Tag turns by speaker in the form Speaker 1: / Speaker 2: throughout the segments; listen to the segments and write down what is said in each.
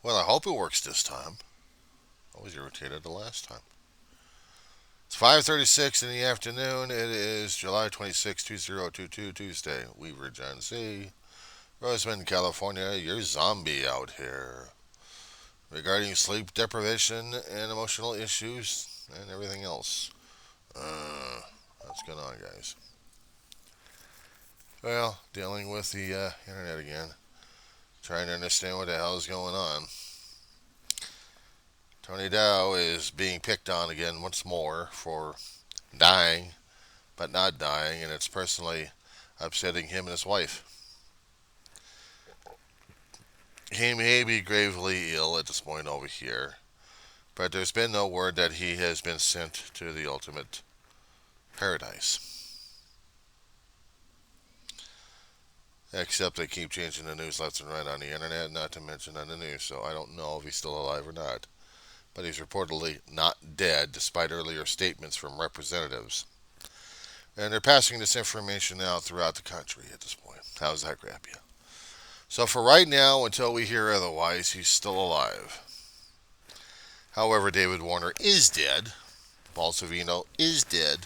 Speaker 1: Well, I hope it works this time. I was irritated the last time. It's 5:36 in the afternoon. It is July 26, 2022, Tuesday. Weaver, John C. Roseman, California. You're zombie out here. Regarding sleep deprivation and emotional issues and everything else. What's going on, guys? Well, dealing with the internet again. Trying to understand what the hell is going on. Tony Dow is being picked on again once more for dying, but not dying, and it's personally upsetting him and his wife. He may be gravely ill at this point over here, but there's been no word that he has been sent to the ultimate paradise. Except they keep changing the news left and right on the internet, not to mention on the news, so I don't know if he's still alive or not. But he's reportedly not dead, despite earlier statements from representatives. And they're passing this information out throughout the country at this point. How does that grab you? So for right now, until we hear otherwise, he's still alive. However, David Warner is dead. Paul Savino is dead.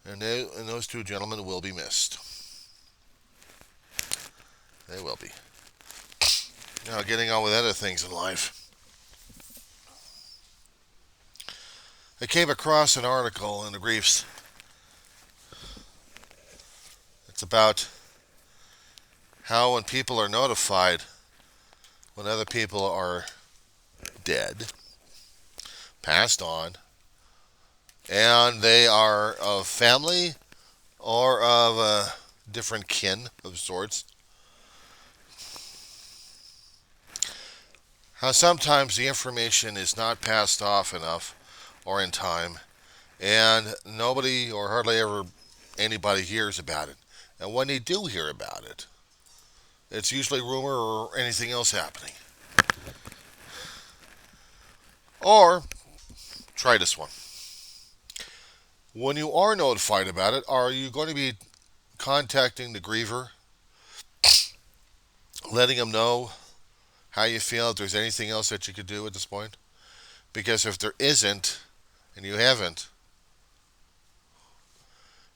Speaker 1: And those two gentlemen will be missed. They will be. Now, getting on with other things in life. I came across an article in the briefs. It's about how when people are notified when other people are dead, passed on, and they are of family or of a different kin of sorts, how sometimes the information is not passed off enough or in time, and nobody or hardly ever anybody hears about it. And when they do hear about it, it's usually rumor or anything else happening. Or, try this one. When you are notified about it, are you going to be contacting the griever, letting them know how you feel, if there's anything else that you could do at this point? Because if there isn't, and you haven't,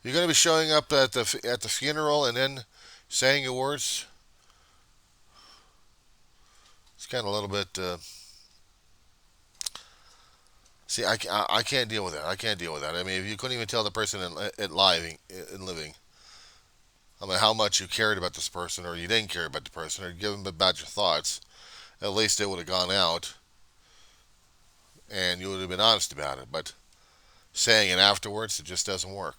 Speaker 1: you're going to be showing up at the funeral and then saying your words. It's kind of a little bit. See, I can't deal with that. I can't deal with that. I mean, if you couldn't even tell the person in living, I mean, how much you cared about this person, or you didn't care about the person, or give them about your thoughts, at least it would have gone out, and you would have been honest about it. But saying it afterwards, it just doesn't work.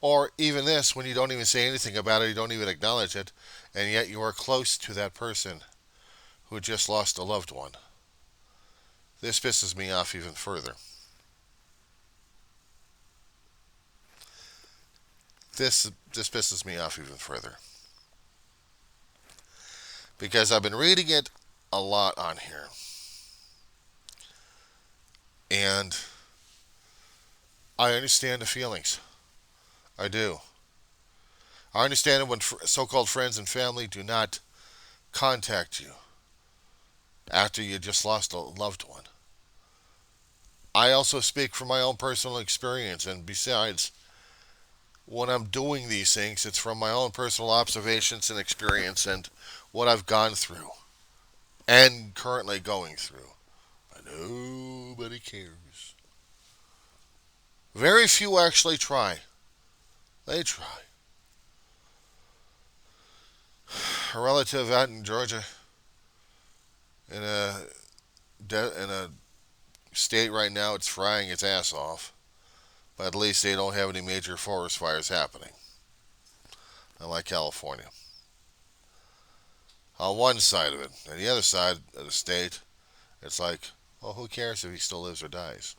Speaker 1: Or even this, when you don't even say anything about it, you don't even acknowledge it, and yet you are close to that person who just lost a loved one. This pisses me off even further. This pisses me off even further because I've been reading it a lot on here, and I understand the feelings. I do. I understand it when so-called friends and family do not contact you after you just lost a loved one. I also speak from my own personal experience, and besides, when I'm doing these things, it's from my own personal observations and experience and what I've gone through and currently going through. But nobody cares. Very few actually try. They try. A relative out in Georgia, in a state right now, it's frying its ass off. But at least they don't have any major forest fires happening, unlike California. On one side of it, and the other side of the state, it's like, well, who cares if he still lives or dies?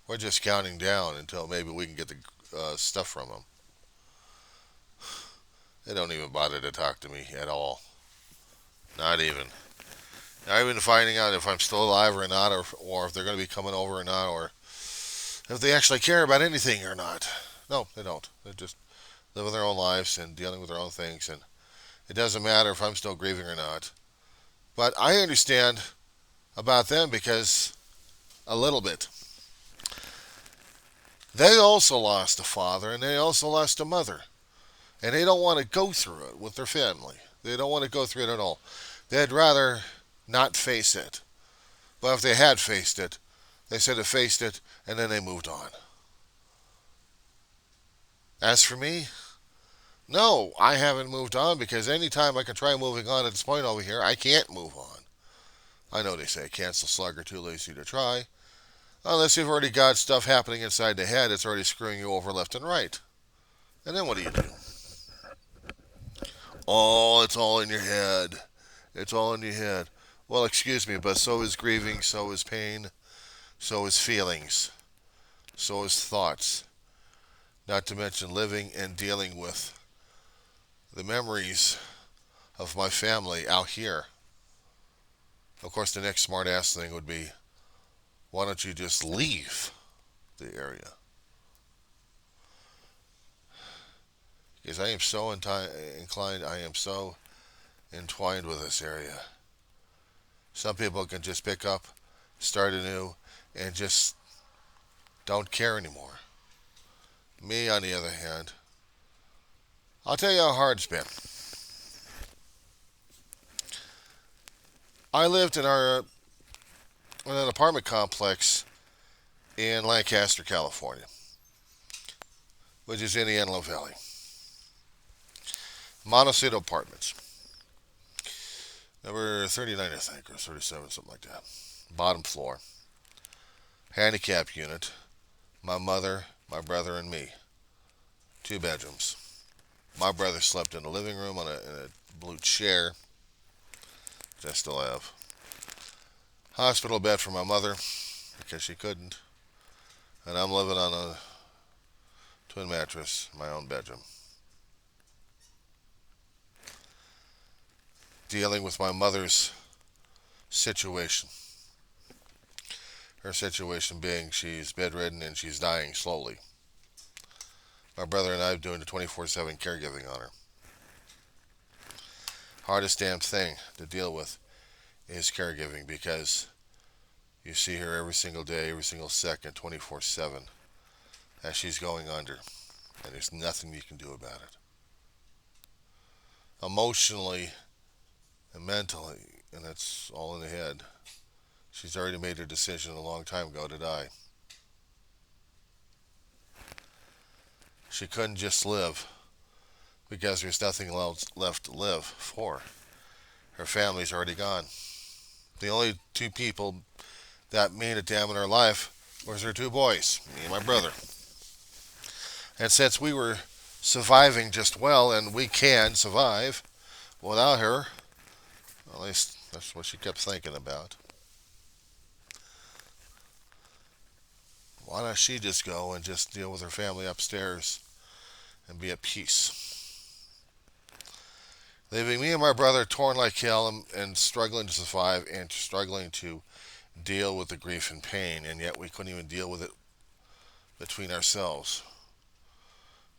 Speaker 1: We're just counting down until maybe we can get the stuff from him. They don't even bother to talk to me at all. Not even. Not even finding out if I'm still alive or not, or if they're going to be coming over or not, or if they actually care about anything or not. No, they don't. They just living their own lives and dealing with their own things, and It doesn't matter if I'm still grieving or not. But I understand about them because a little bit. They also lost a father and they also lost a mother. And they don't want to go through it with their family. They don't want to go through it at all. They'd rather not face it. But if they had faced it, they should have faced it and then they moved on. As for me, no, I haven't moved on because anytime I can try moving on at this point over here, I can't move on. I know they say cancel slugger, too lazy to try. Unless you've already got stuff happening inside the head that's already screwing you over left and right. And then what do? Oh, it's all in your head. It's all in your head. Well, excuse me, but so is grieving, so is pain, so is feelings, so is thoughts. Not to mention living and dealing with the memories of my family out here. Of course, the next smart ass thing would be, why don't you just leave the area? Because I am so inclined, I am so entwined with this area. Some people can just pick up, start anew, and just don't care anymore. Me, on the other hand, I'll tell you how hard it's been. I lived in an apartment complex in Lancaster, California, which is in the Antelope Valley. Montecito Apartments. Number 39, I think, or 37, something like that. Bottom floor. Handicap unit. My mother, my brother, and me. Two bedrooms. My brother slept in the living room in a blue chair, which I still have. Hospital bed for my mother, because she couldn't. And I'm living on a twin mattress in my own bedroom. Dealing with my mother's situation. Her situation being she's bedridden and she's dying slowly. My brother and I are doing the 24/7 caregiving on her. Hardest damn thing to deal with is caregiving because you see her every single day, every single second, 24/7 as she's going under. And there's nothing you can do about it. Emotionally and mentally, and it's all in the head. She's already made her decision a long time ago to die. She couldn't just live because there's nothing else left to live for. Her family's already gone. The only two people that made a damn in her life was her two boys, me and my brother. And since we were surviving just well, and we can survive without her, at least that's what she kept thinking about. Why don't she just go and just deal with her family upstairs and be at peace? Leaving me and my brother torn like hell and struggling to survive and struggling to deal with the grief and pain, and yet we couldn't even deal with it between ourselves.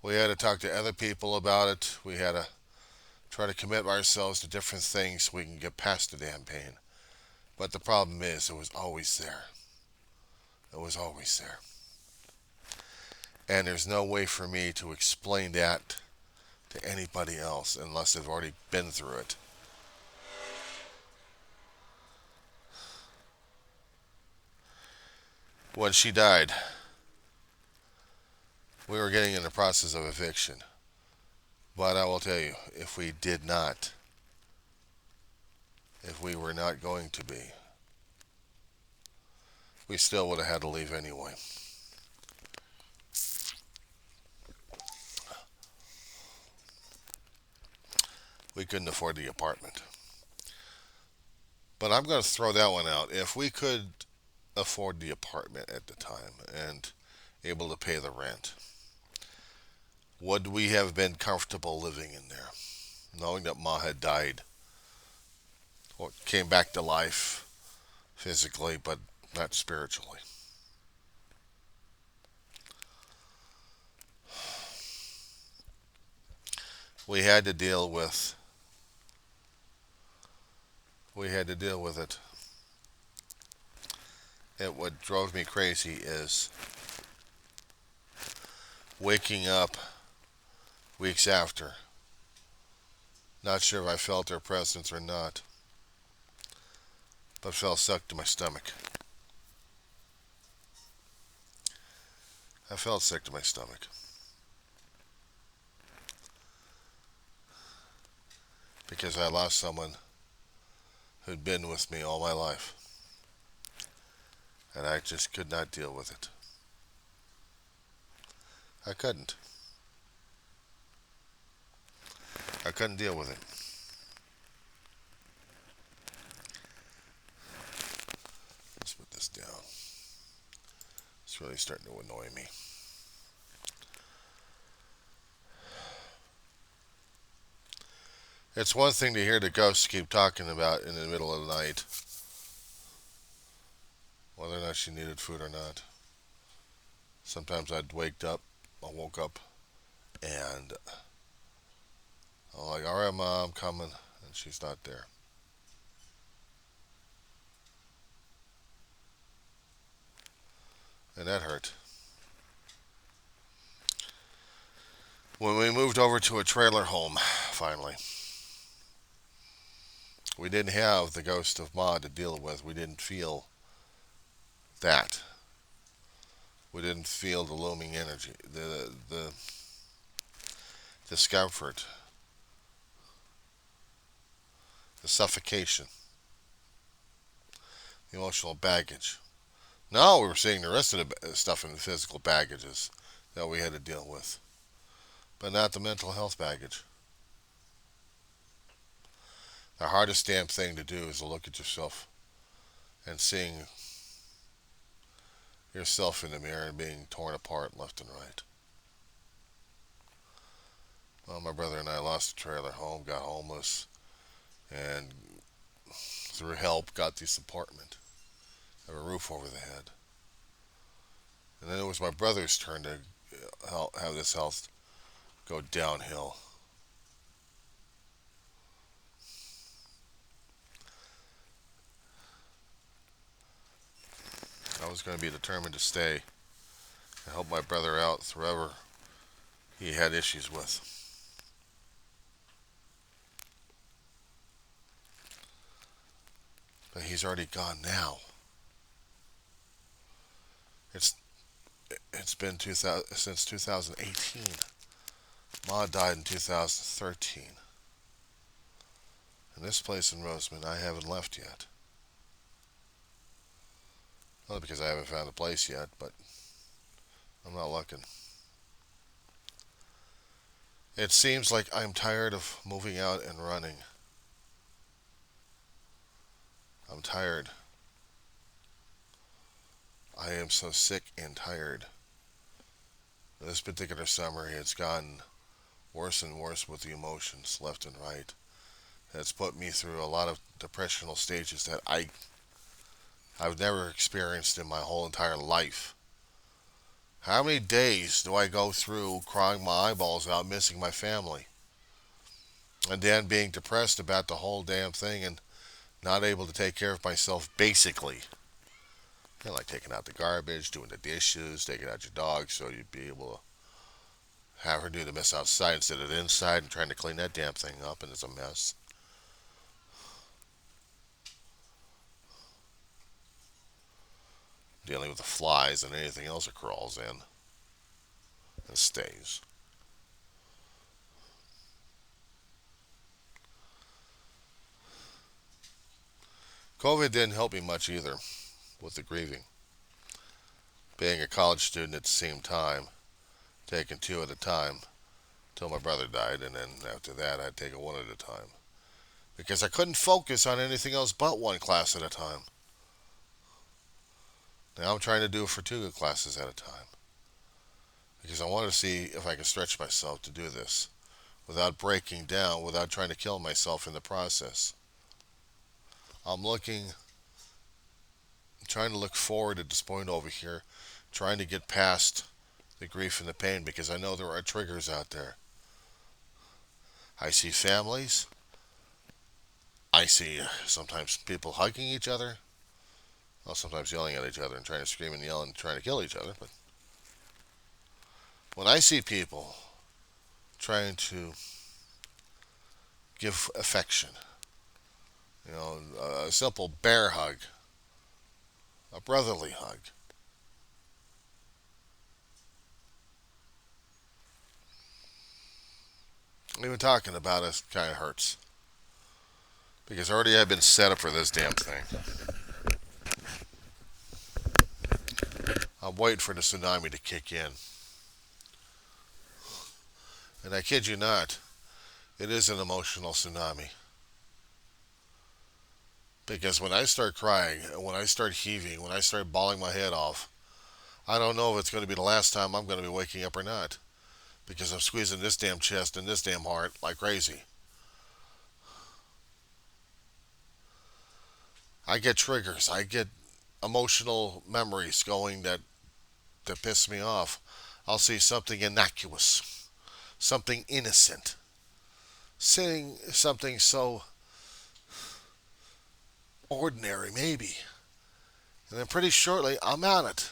Speaker 1: We had to talk to other people about it. We had to try to commit ourselves to different things so we can get past the damn pain. But the problem is, it was always there. It was always there. And there's no way for me to explain that to anybody else unless they've already been through it. When she died, we were getting in the process of eviction. But I will tell you, if we did not, if we were not going to be, we still would have had to leave anyway. We couldn't afford the apartment. But I'm going to throw that one out. If we could afford the apartment at the time and able to pay the rent, would we have been comfortable living in there, knowing that Ma had died or came back to life physically, but not spiritually? We had to deal with we had to deal with it. And what drove me crazy is waking up weeks after, not sure if I felt their presence or not, but felt sick to my stomach. I felt sick to my stomach because I lost someone who'd been with me all my life, and I just could not deal with it. I couldn't. I couldn't deal with it. Let's put this down. It's really starting to annoy me. It's one thing to hear the ghosts keep talking about in the middle of the night, whether or not she needed food or not. Sometimes I woke up, and I'm like, all right, Mom, I'm coming, and she's not there. And that hurt. When we moved over to a trailer home, finally, we didn't have the ghost of Ma to deal with. We didn't feel that. We didn't feel the looming energy, the discomfort, the suffocation, the emotional baggage. Now we were seeing the rest of the stuff in the physical baggages that we had to deal with, but not the mental health baggage. The hardest damn thing to do is to look at yourself and seeing yourself in the mirror and being torn apart left and right. Well, my brother and I lost the trailer home, got homeless, and through help got this apartment, have a roof over the head. And then it was my brother's turn to have this health go downhill. I was going to be determined to stay and help my brother out wherever he had issues with. But he's already gone now. It's it's been 2000, since 2018. Ma died in 2013. And this place in Roseman I haven't left yet. Not because I haven't found a place yet, but I'm not looking. It seems like I'm tired of moving out and running. I'm tired. I am so sick and tired. This particular summer, it's gotten worse and worse with the emotions left and right. It's put me through a lot of depressional stages that I've never experienced in my whole entire life. How many days do I go through crying my eyeballs out, missing my family? And then being depressed about the whole damn thing and not able to take care of myself basically. You know, like taking out the garbage, doing the dishes, taking out your dog so you'd be able to have her do the mess outside instead of inside and trying to clean that damn thing up and it's a mess. Dealing with the flies and anything else that crawls in and stays. COVID didn't help me much either with the grieving. Being a college student at the same time, taking two at a time till my brother died, and then after that I'd take it one at a time. Because I couldn't focus on anything else but one class at a time. Now I'm trying to do it for two classes at a time. Because I want to see if I can stretch myself to do this without breaking down, without trying to kill myself in the process. I'm trying to look forward at this point over here, trying to get past the grief and the pain because I know there are triggers out there. I see families. I see sometimes people hugging each other, well, sometimes yelling at each other and trying to scream and yell and trying to kill each other. But when I see people trying to give affection, a simple bear hug, a brotherly hug, even talking about it kind of hurts because already I've been set up for this damn thing. I'm waiting for the tsunami to kick in. And I kid you not, it is an emotional tsunami. Because when I start crying, when I start heaving, when I start bawling my head off, I don't know if it's going to be the last time I'm going to be waking up or not. Because I'm squeezing this damn chest and this damn heart like crazy. I get triggers. I get emotional memories going that piss me off. I'll see something innocuous, something innocent, saying something so ordinary, maybe. And then pretty shortly, I'm at it.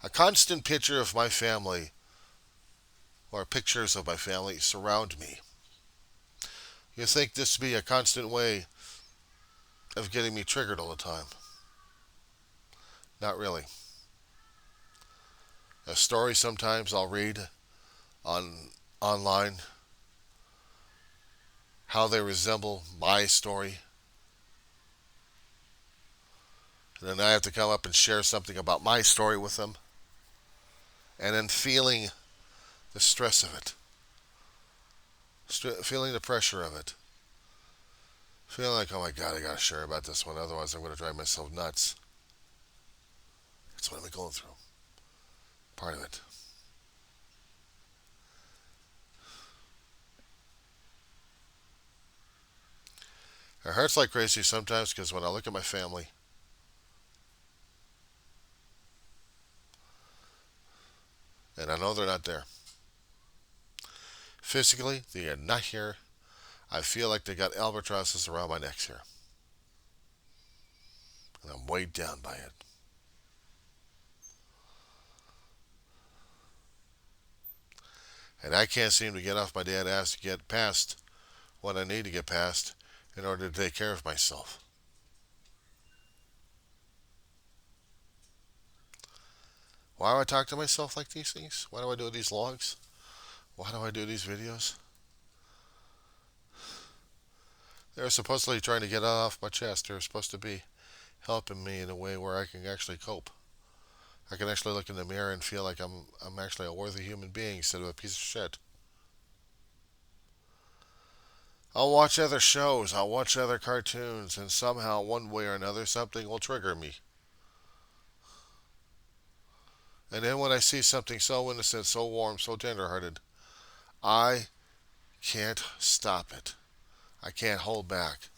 Speaker 1: A constant picture of my family or pictures of my family surround me. You think this would be a constant way of getting me triggered all the time? Not really. A story sometimes I'll read on online how they resemble my story. And then I have to come up and share something about my story with them. And then feeling the stress of it, feeling the pressure of it, feeling like, oh my God, I gotta share about this one, otherwise I'm gonna drive myself nuts. That's what I'm going through. Part of it. It hurts like crazy sometimes because when I look at my family, and I know they're not there. Physically, they are not here. I feel like they got albatrosses around my necks here. And I'm weighed down by it. And I can't seem to get off my dead ass to get past what I need to get past in order to take care of myself. Why do I talk to myself like these things? Why do I do these logs? Why do I do these videos? They're supposedly trying to get it off my chest. They're supposed to be helping me in a way where I can actually cope. I can actually look in the mirror and feel like I'm actually a worthy human being instead of a piece of shit. I'll watch other shows, I'll watch other cartoons, and somehow, one way or another, something will trigger me. And then when I see something so innocent, so warm, so tenderhearted, I can't stop it. I can't hold back.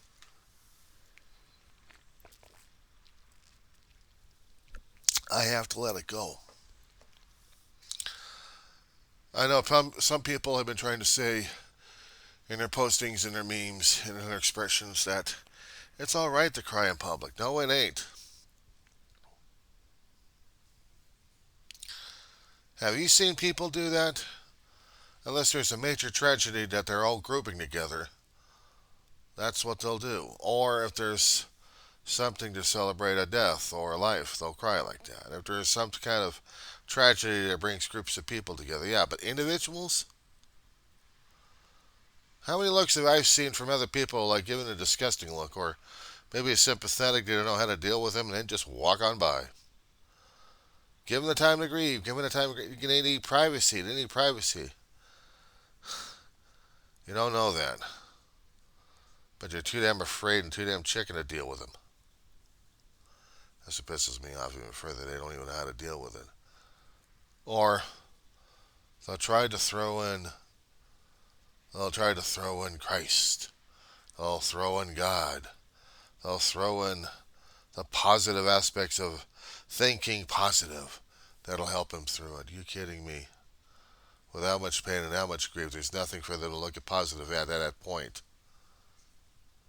Speaker 1: I have to let it go. I know some people have been trying to say in their postings and their memes and in their expressions that it's alright to cry in public. No, it ain't. Have you seen people do that? Unless there's a major tragedy that they're all grouping together, that's what they'll do. Or if there's something to celebrate a death or a life, they'll cry like that. If there's some kind of tragedy that brings groups of people together, yeah, but individuals? How many looks have I seen from other people like giving a disgusting look or maybe a sympathetic, they don't know how to deal with them and then just walk on by? Give them the time to grieve. Give them the time to grieve. They need privacy. They need privacy. You don't know that. But you're too damn afraid and too damn chicken to deal with them. That's what pisses me off even further. They don't even know how to deal with it. Or they'll try to throw in Christ. They'll throw in God. They'll throw in the positive aspects of thinking positive. That'll help him through it. You kidding me? with how much pain and how much grief, there's nothing for them to look at positive at that point.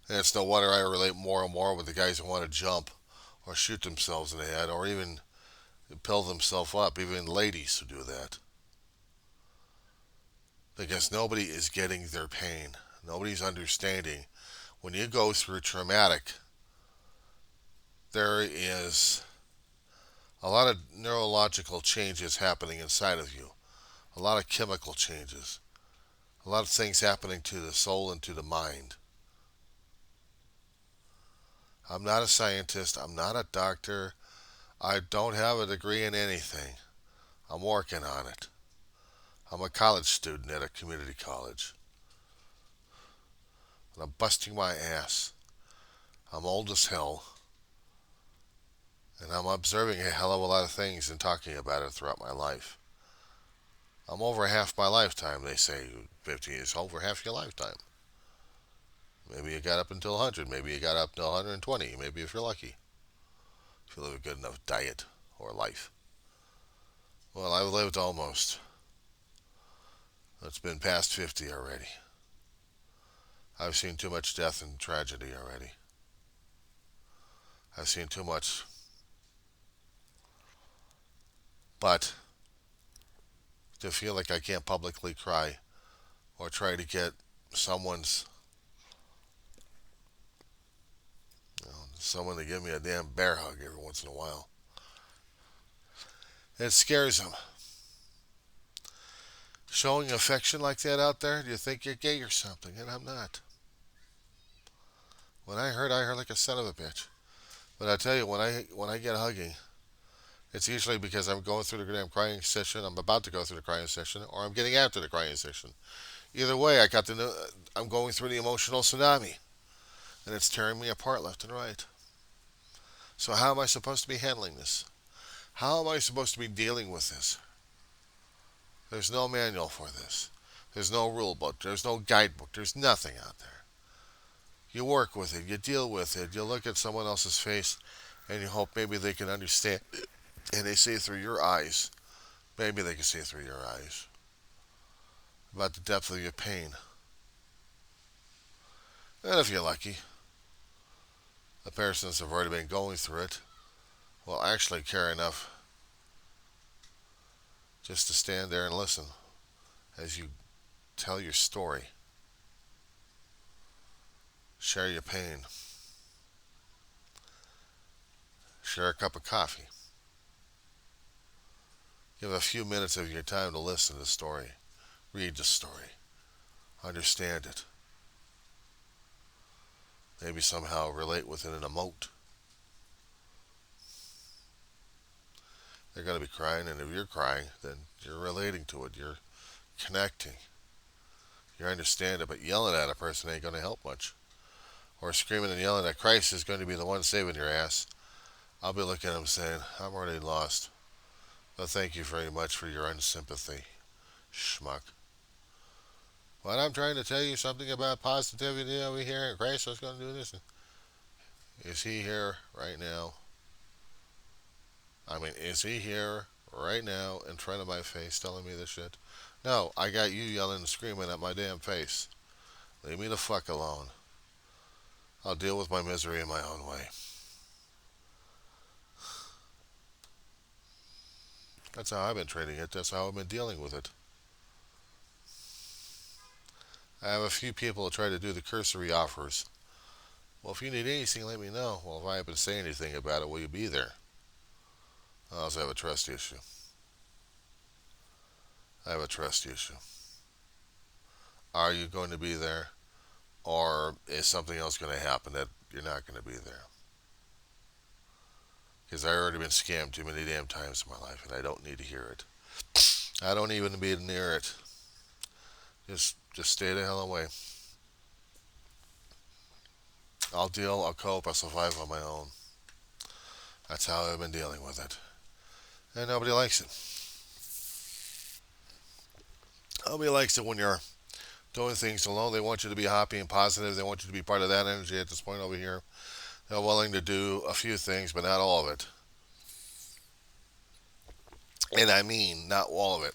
Speaker 1: And it's no wonder I relate more and more with the guys who want to jump or shoot themselves in the head or even pill themselves up, even ladies who do that. Because nobody is getting their pain. Nobody's understanding. When you go through traumatic, there is a lot of neurological changes happening inside of you, a lot of chemical changes, a lot of things happening to the soul and to the mind. I'm not a scientist. I'm not a doctor. I don't have a degree in anything. I'm working on it. I'm a college student at a community college. And I'm busting my ass. I'm old as hell. And I'm observing a hell of a lot of things and talking about it throughout my life. I'm over half my lifetime, they say. 50 is over half your lifetime. Maybe you got up until 100. Maybe you got up to 120. Maybe if you're lucky. If you live a good enough diet or life. Well, I've lived almost. It's been past 50 already. I've seen too much death and tragedy already. I've seen too much. But to feel like I can't publicly cry or try to get someone's, someone to give me a damn bear hug every once in a while. It scares them. Showing affection like that out there, do you think you're gay or something? And I'm not. When I heard like a son of a bitch. But I tell you, when I get hugging, it's usually because I'm going through the damn crying session. I'm about to go through the crying session, or I'm getting after the crying session. Either way, I'm going through the emotional tsunami, and it's tearing me apart left and right. So how am I supposed to be handling this? How am I supposed to be dealing with this? There's no manual for this. There's no rule book. There's no guidebook. There's nothing out there. You work with it. You deal with it. You look at someone else's face, and you hope maybe they can understand. And they see through your eyes. Maybe they can see through your eyes. About the depth of your pain. And if you're lucky, the persons have already been going through it will actually care enough just to stand there and listen as you tell your story. Share your pain. Share a cup of coffee. Give a few minutes of your time to listen to the story. Read the story. Understand it. Maybe somehow relate with it and emote. They're going to be crying, and if you're crying, then you're relating to it. You're connecting. You understand it, but yelling at a person ain't going to help much. Or screaming and yelling at Christ is going to be the one saving your ass. I'll be looking at him saying, I'm already lost. But thank you very much for your unsympathy, schmuck. But I'm trying to tell you something about positivity over here, and Christ was going to do this. Is he here right now? I mean, is he here right now in front of my face telling me this shit? No, I got you yelling and screaming at my damn face. Leave me the fuck alone. I'll deal with my misery in my own way. That's how I've been treating it. That's how I've been dealing with it. I have a few people who try to do the cursory offers. Well, if you need anything, let me know. Well, if I haven't said anything about it, will you be there? I also have a trust issue. I have a trust issue. Are you going to be there? Or is something else going to happen that you're not going to be there? Because I've already been scammed too many damn times in my life, and I don't need to hear it. I don't even be near it. Just stay the hell away. I'll deal, I'll cope, I'll survive on my own. That's how I've been dealing with it. And nobody likes it. Nobody likes it when you're doing things alone. They want you to be happy and positive. They want you to be part of that energy at this point over here. They're willing to do a few things, but not all of it. And I mean, not all of it.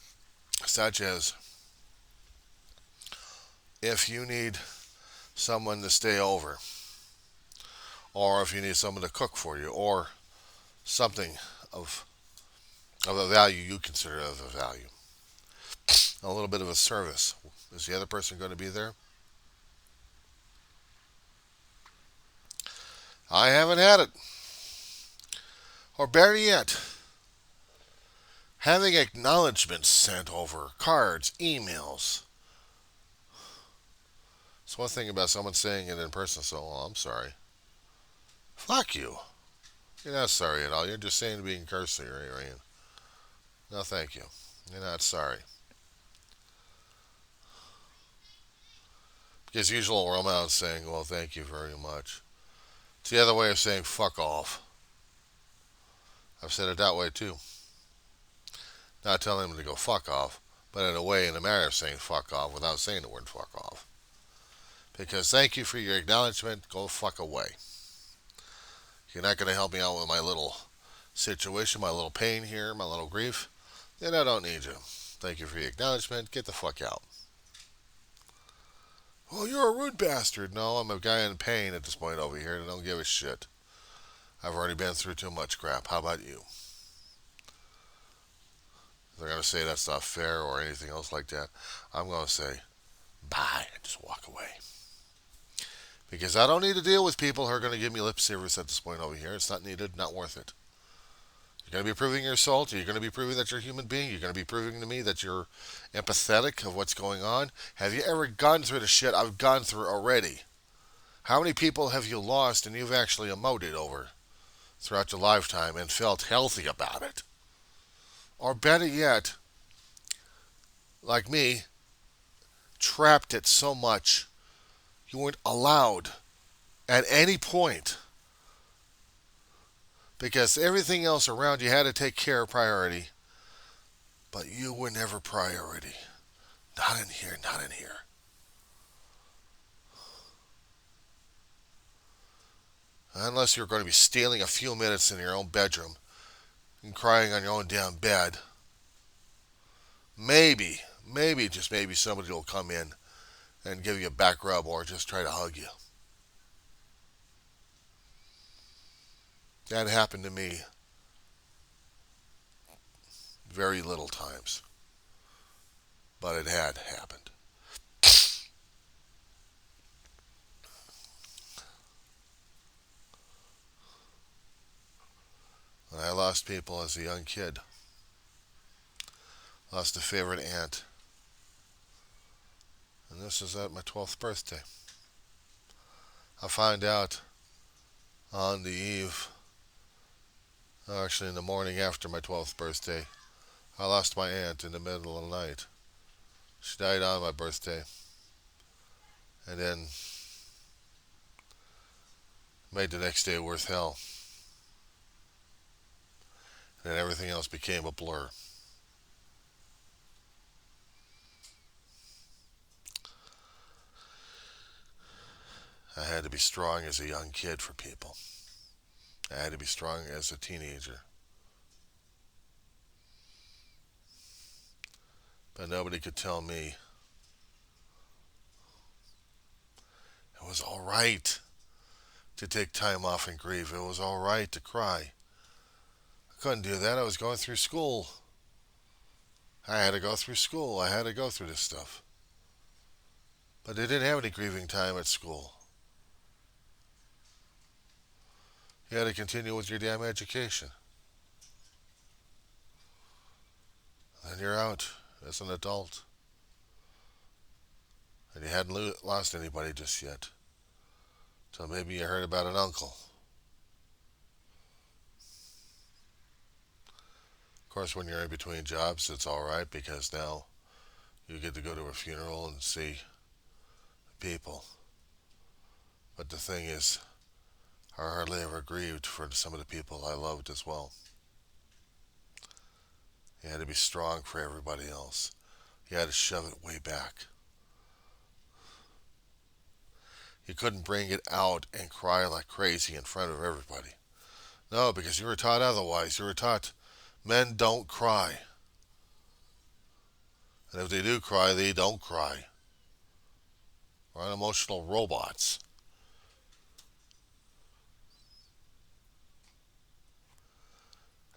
Speaker 1: such as if you need someone to stay over, or if you need someone to cook for you, or something of of a value you consider of a value, a little bit of a service. Is the other person going to be there? I haven't had it. Or better yet, having acknowledgments sent over, cards, emails. It's one thing about someone saying it in person, so well, I'm sorry. Fuck you. You're not sorry at all. You're just saying being cursory, right? No, thank you. You're not sorry. Because usual romance saying, well, thank you very much. It's the other way of saying fuck off. I've said it that way too. Not telling them to go fuck off, but in a way, in a manner of saying fuck off without saying the word fuck off. Because thank you for your acknowledgement, go fuck away. You're not going to help me out with my little situation, my little pain here, my little grief. Then I don't need you. Thank you for your acknowledgement, get the fuck out. Well, you're a rude bastard. No, I'm a guy in pain at this point over here and I don't give a shit. I've already been through too much crap. How about you? They're going to say that's not fair or anything else like that. I'm going to say bye and just walk away. Because I don't need to deal with people who are going to give me lip service at this point over here. It's not needed, not worth it. You're going to be proving your salt. You're going to be proving that you're a human being. You're going to be proving to me that you're empathetic of what's going on. Have you ever gone through the shit I've gone through already? How many people have you lost and you've actually emoted over throughout your lifetime and felt healthy about it? Or better yet, like me, trapped it so much you weren't allowed at any point because everything else around you had to take care of priority, but you were never priority. Not in here, not in here. Unless you're going to be stealing a few minutes in your own bedroom and crying on your own damn bed, maybe, just maybe somebody will come in and give you a back rub or just try to hug you. That happened to me very little times, but it had happened. When I lost people as a young kid, lost a favorite aunt, and this was at my 12th birthday. I found out on the eve, actually in the morning after my 12th birthday, I lost my aunt in the middle of the night. She died on my birthday, and then made the next day worth hell. And then everything else became a blur. I had to be strong as a young kid for people. I had to be strong as a teenager. But nobody could tell me it was all right to take time off and grieve. It was all right to cry. I couldn't do that. I was going through school. I had to go through school. I had to go through this stuff. But they didn't have any grieving time at school. You had to continue with your damn education. Then you're out as an adult. And you hadn't lost anybody just yet. So maybe you heard about an uncle. Of course, when you're in between jobs, it's all right because now you get to go to a funeral and see people. But the thing is, I hardly ever grieved for some of the people I loved as well. You had to be strong for everybody else. You had to shove it way back. You couldn't bring it out and cry like crazy in front of everybody. No, because you were taught otherwise. You were taught men don't cry. And if they do cry, they don't cry. We're unemotional robots.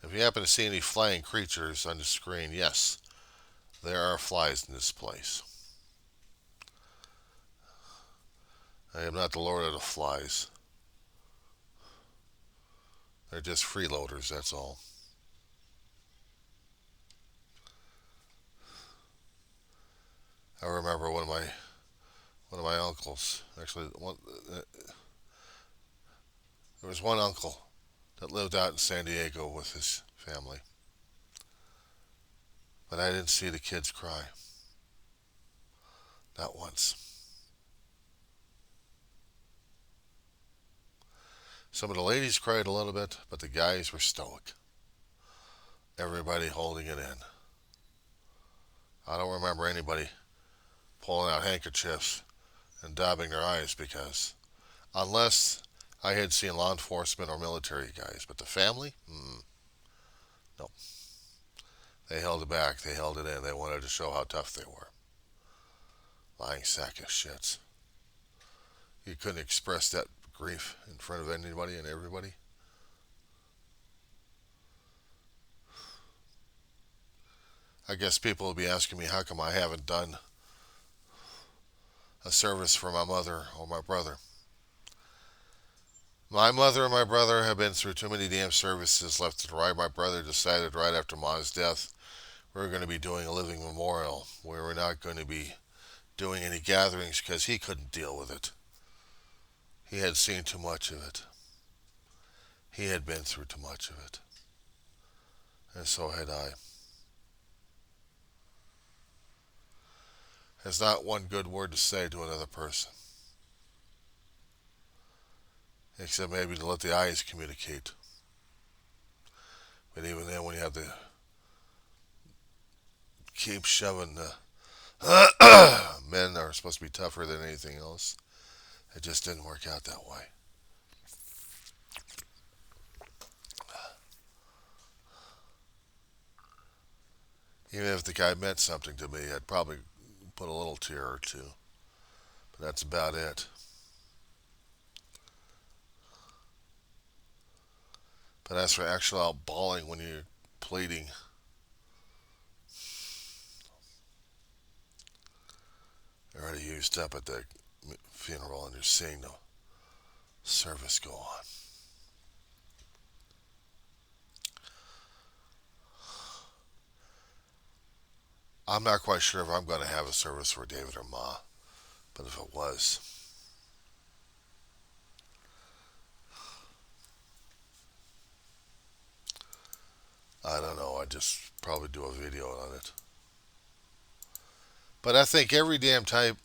Speaker 1: If you happen to see any flying creatures on the screen, yes, there are flies in this place. I am not the lord of the flies. They're just freeloaders, that's all. I remember one of my uncles. Actually, there was one uncle that lived out in San Diego with his family, but I didn't see the kids cry. Not once. Some of the ladies cried a little bit, but the guys were stoic. Everybody holding it in. I don't remember anybody pulling out handkerchiefs and dabbing their eyes because, unless I had seen law enforcement or military guys, but the family, no. They held it back. They held it in. They wanted to show how tough they were. Lying sack of shits. You couldn't express that grief in front of anybody and everybody. I guess people will be asking me how come I haven't done a service for my mother or my brother. My mother and my brother have been through too many damn services left and right. My brother decided right after Ma's death we were going to be doing a living memorial. We were not going to be doing any gatherings because he couldn't deal with it. He had seen too much of it. He had been through too much of it. And so had I. There's not one good word to say to another person. Except maybe to let the eyes communicate. But even then, when you have to keep shoving the men are supposed to be tougher than anything else, it just didn't work out that way. Even if the guy meant something to me, I'd probably put a little tear or two. But that's about it. But as for actual out bawling when you're pleading, you're already used up at the funeral and you're seeing the service go on. I'm not quite sure if I'm going to have a service for David or Ma, but if it was, I don't know. I'd just probably do a video on it. But I think every damn tape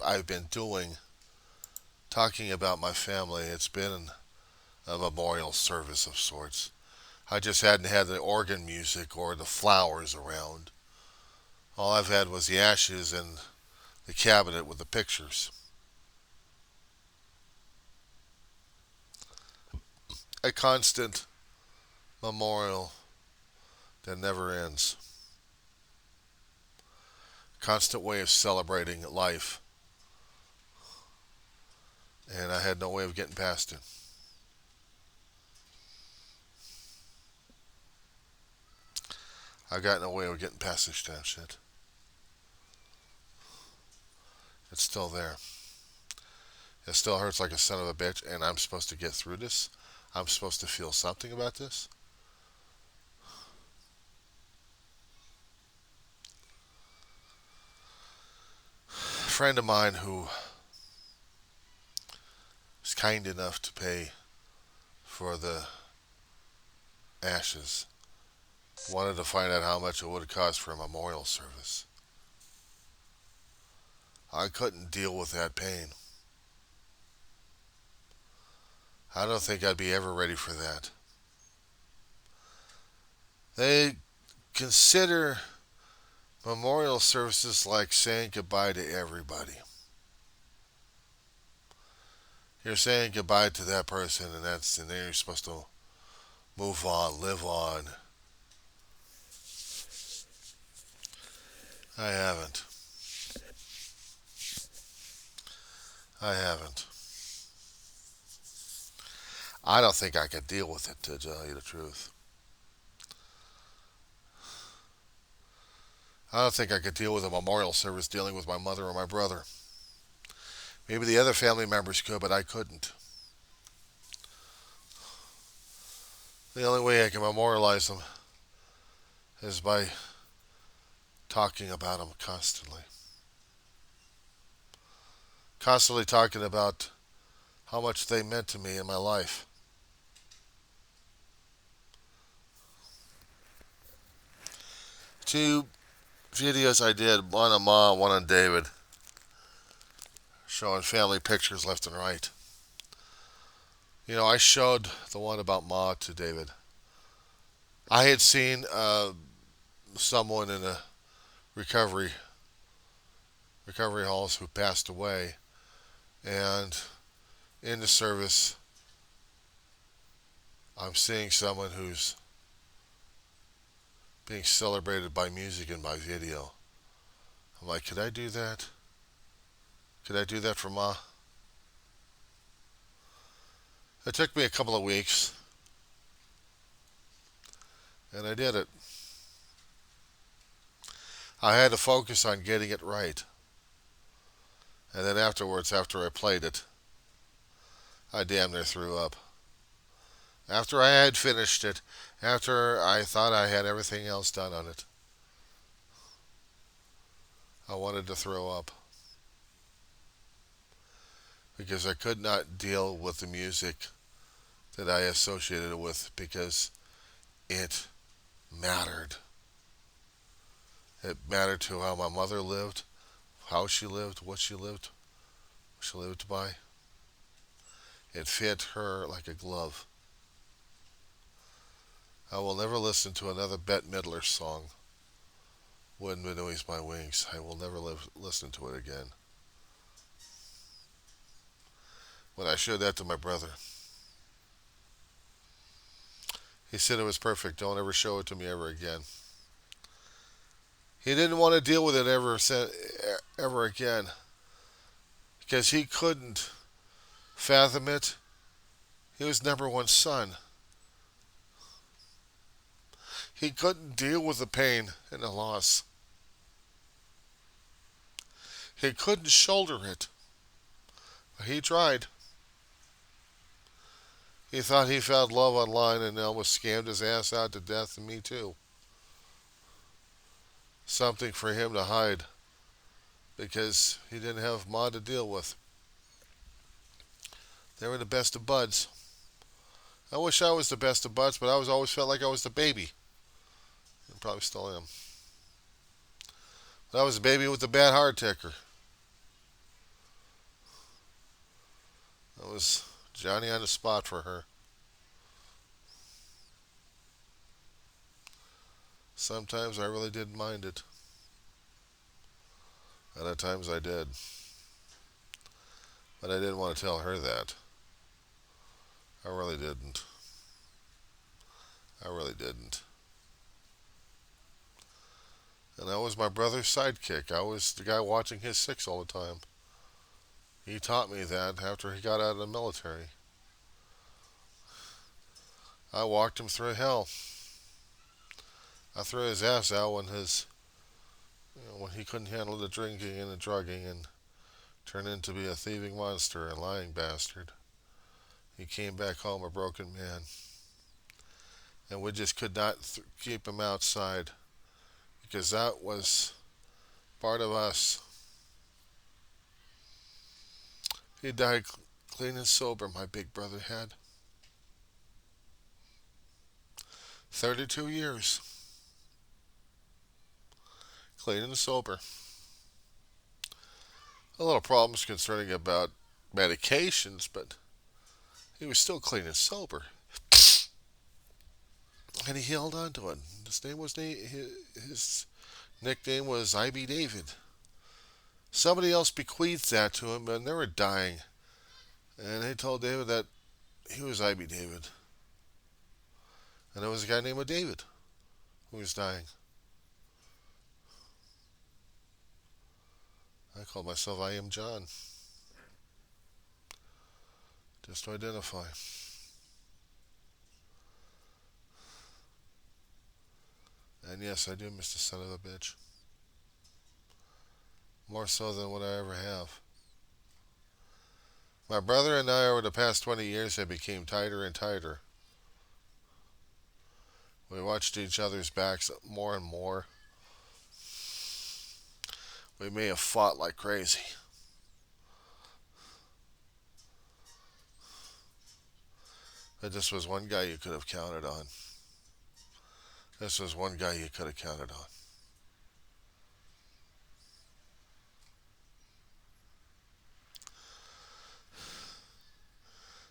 Speaker 1: I've been doing talking about my family, it's been a memorial service of sorts. I just hadn't had the organ music or the flowers around. All I've had was the ashes and the cabinet with the pictures. A constant memorial that never ends. Constant way of celebrating life. And I had no way of getting past it. I got no way of getting past this damn shit. It's still there. It still hurts like a son of a bitch, and I'm supposed to get through this. I'm supposed to feel something about this. A friend of mine who was kind enough to pay for the ashes wanted to find out how much it would have cost for a memorial service. I couldn't deal with that pain. I don't think I'd be ever ready for that. They consider memorial services like saying goodbye to everybody. You're saying goodbye to that person, and then you're supposed to move on, live on. I haven't. I haven't. I don't think I could deal with it, to tell you the truth. I don't think I could deal with a memorial service dealing with my mother or my brother. Maybe the other family members could, but I couldn't. The only way I can memorialize them is by talking about them constantly. Constantly talking about how much they meant to me in my life. Two videos I did, one on Ma, one on David, showing family pictures left and right. I showed the one about Ma to David. I had seen someone in a recovery halls who passed away, and in the service, I'm seeing someone who's being celebrated by music and by video. I'm like, could I do that? Could I do that for Ma? It took me a couple of weeks, and I did it. I had to focus on getting it right. And then afterwards, after I played it, I damn near threw up. After I had finished it, after I thought I had everything else done on it, I wanted to throw up because I could not deal with the music that I associated it with because it mattered. It mattered to how my mother lived, how she lived, what she lived by. It fit her like a glove. I will never listen to another Bette Midler song, Wind Beneath My Wings. I will never listen to it again. When I showed that to my brother, he said it was perfect. Don't ever show it to me ever again. He didn't want to deal with it ever again because he couldn't fathom it. He was number one son. He couldn't deal with the pain and the loss. He couldn't shoulder it. He tried. He thought he found love online and almost scammed his ass out to death, and me too. Something for him to hide because he didn't have Ma to deal with. They were the best of buds. I wish I was the best of buds, but I was always felt like I was the baby. I probably still am. But I was the baby with the bad hard ticker. I was Johnny on the spot for her. Sometimes I really didn't mind it. And at times I did. But I didn't want to tell her that. I really didn't. I really didn't. And I was my brother's sidekick. I was the guy watching his six all the time. He taught me that after he got out of the military. I walked him through hell. I threw his ass out when he couldn't handle the drinking and the drugging and turned into be a thieving monster and lying bastard. He came back home a broken man, and we just could not keep him outside because that was part of us. He died clean and sober. My big brother had 32 years, clean and sober. A little problems concerning about medications, but he was still clean and sober, and he held on to it. His nickname was IB David. Somebody else bequeathed that to him, and they were dying, and they told David that he was IB David, and there was a guy named David who was dying. I call myself I am John, just to identify. And yes, I do miss the son of a bitch. More so than what I ever have. My brother and I, over the past 20 years, have become tighter and tighter. We watched each other's backs more and more. We may have fought like crazy. But this was one guy you could have counted on. This was one guy you could have counted on.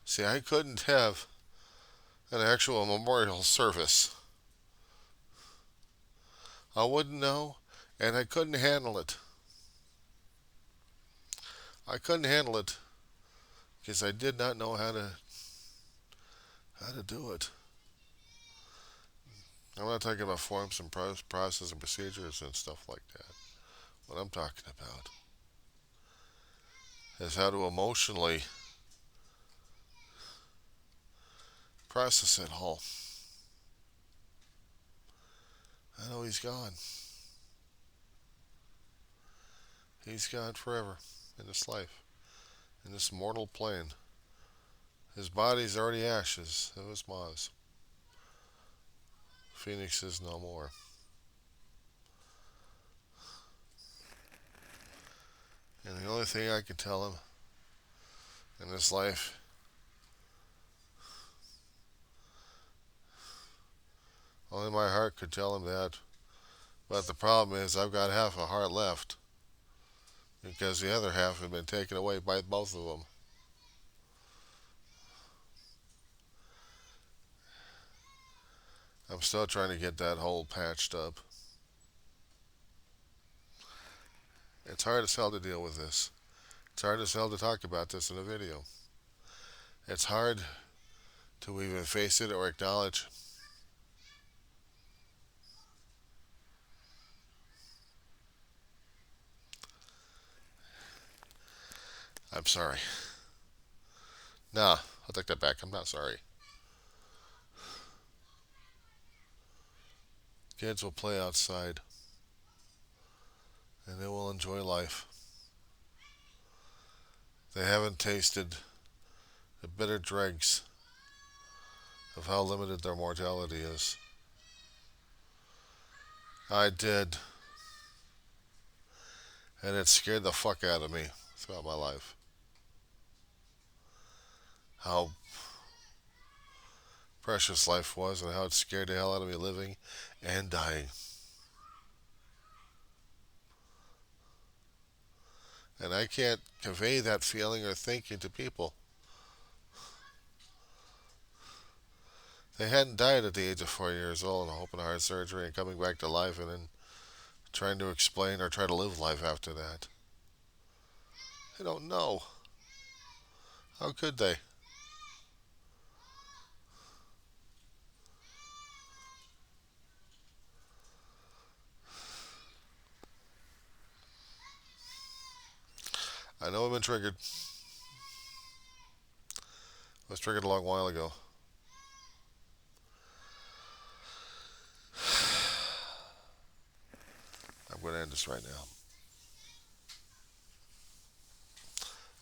Speaker 1: See, I couldn't have an actual memorial service. I wouldn't know, and I couldn't handle it. I couldn't handle it because I did not know how to do it. I'm not talking about forms and process and procedures and stuff like that. What I'm talking about is how to emotionally process it all. I know he's gone. He's gone forever in this life, in this mortal plane. His body's already ashes. It was Maz. Phoenix is no more. And the only thing I can tell him in this life, only my heart could tell him that. But the problem is, I've got half a heart left because the other half had been taken away by both of them. I'm still trying to get that hole patched up. It's hard as hell to deal with this. It's hard as hell to talk about this in a video. It's hard to even face it or acknowledge. I'm sorry. Nah, I'll take that back. I'm not sorry. Kids will play outside and they will enjoy life. They haven't tasted the bitter dregs of how limited their mortality is. I did, and it scared the fuck out of me throughout my life. How precious life was and how it scared the hell out of me living and dying. And I can't convey that feeling or thinking to people. They hadn't died at the age of 4 years old and open heart surgery and coming back to life and then trying to explain or try to live life after that. They don't know. How could they? I know I've been triggered. I was triggered a long while ago. I'm going to end this right now.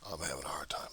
Speaker 1: I'm having a hard time.